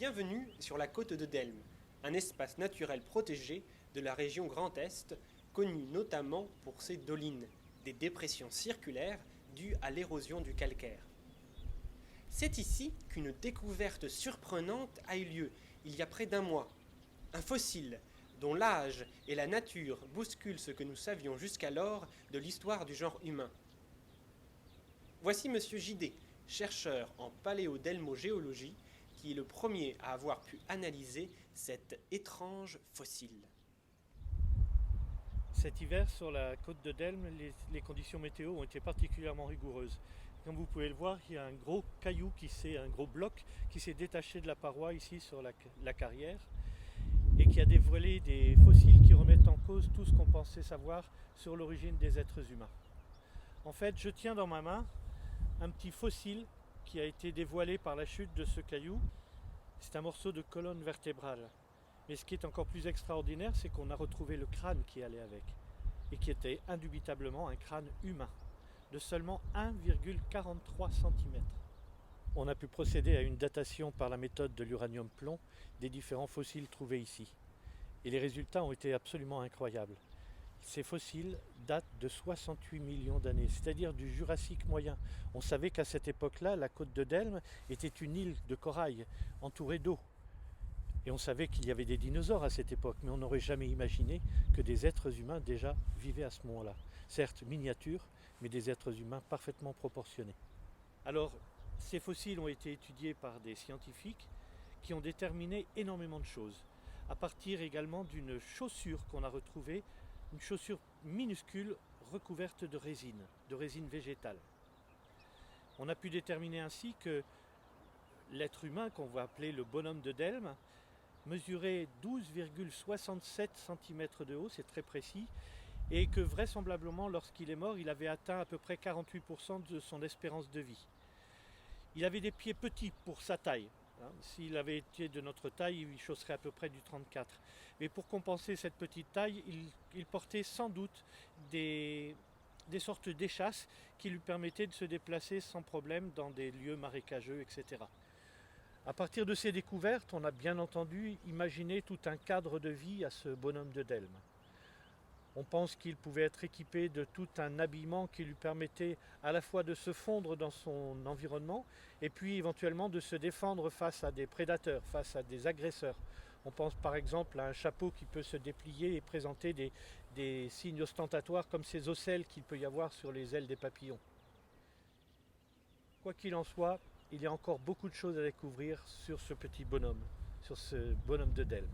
Bienvenue sur la côte de Delme, un espace naturel protégé de la région Grand Est, connu notamment pour ses dolines, des dépressions circulaires dues à l'érosion du calcaire. C'est ici qu'une découverte surprenante a eu lieu il y a près d'un mois. Un fossile dont l'âge et la nature bousculent ce que nous savions jusqu'alors de l'histoire du genre humain. Voici Monsieur Gidé, chercheur en paléodelmogéologie, qui est le premier à avoir pu analyser cet étrange fossile. Cet hiver, sur la côte de Delme, les conditions météo ont été particulièrement rigoureuses. Comme vous pouvez le voir, il y a un gros caillou, un gros bloc qui s'est détaché de la paroi ici sur la carrière et qui a dévoilé des fossiles qui remettent en cause tout ce qu'on pensait savoir sur l'origine des êtres humains. En fait, je tiens dans ma main un petit fossile qui a été dévoilé par la chute de ce caillou. C'est un morceau de colonne vertébrale. Mais ce qui est encore plus extraordinaire, c'est qu'on a retrouvé le crâne qui allait avec, et qui était indubitablement un crâne humain, de seulement 1,43 cm. On a pu procéder à une datation par la méthode de l'uranium-plomb des différents fossiles trouvés ici. Et les résultats ont été absolument incroyables. Ces fossiles datent de 68 millions d'années, c'est-à-dire du Jurassique moyen. On savait qu'à cette époque-là, la côte de Delme était une île de corail entourée d'eau. Et on savait qu'il y avait des dinosaures à cette époque, mais on n'aurait jamais imaginé que des êtres humains déjà vivaient à ce moment-là. Certes miniatures, mais des êtres humains parfaitement proportionnés. Alors, ces fossiles ont été étudiés par des scientifiques qui ont déterminé énormément de choses, à partir également d'une chaussure qu'on a retrouvée, une chaussure minuscule recouverte de résine végétale. On a pu déterminer ainsi que l'être humain, qu'on va appeler le bonhomme de Delme, mesurait 12,67 cm de haut, c'est très précis, et que vraisemblablement lorsqu'il est mort, il avait atteint à peu près 48% de son espérance de vie. Il avait des pieds petits pour sa taille. S'il avait été de notre taille, il chausserait à peu près du 34. Mais pour compenser cette petite taille, il portait sans doute des sortes d'échasses qui lui permettaient de se déplacer sans problème dans des lieux marécageux, etc. À partir de ces découvertes, on a bien entendu imaginé tout un cadre de vie à ce bonhomme de Delme. On pense qu'il pouvait être équipé de tout un habillement qui lui permettait à la fois de se fondre dans son environnement et puis éventuellement de se défendre face à des prédateurs, face à des agresseurs. On pense par exemple à un chapeau qui peut se déplier et présenter des signes ostentatoires comme ces ocelles qu'il peut y avoir sur les ailes des papillons. Quoi qu'il en soit, il y a encore beaucoup de choses à découvrir sur ce petit bonhomme, sur ce bonhomme de Delme.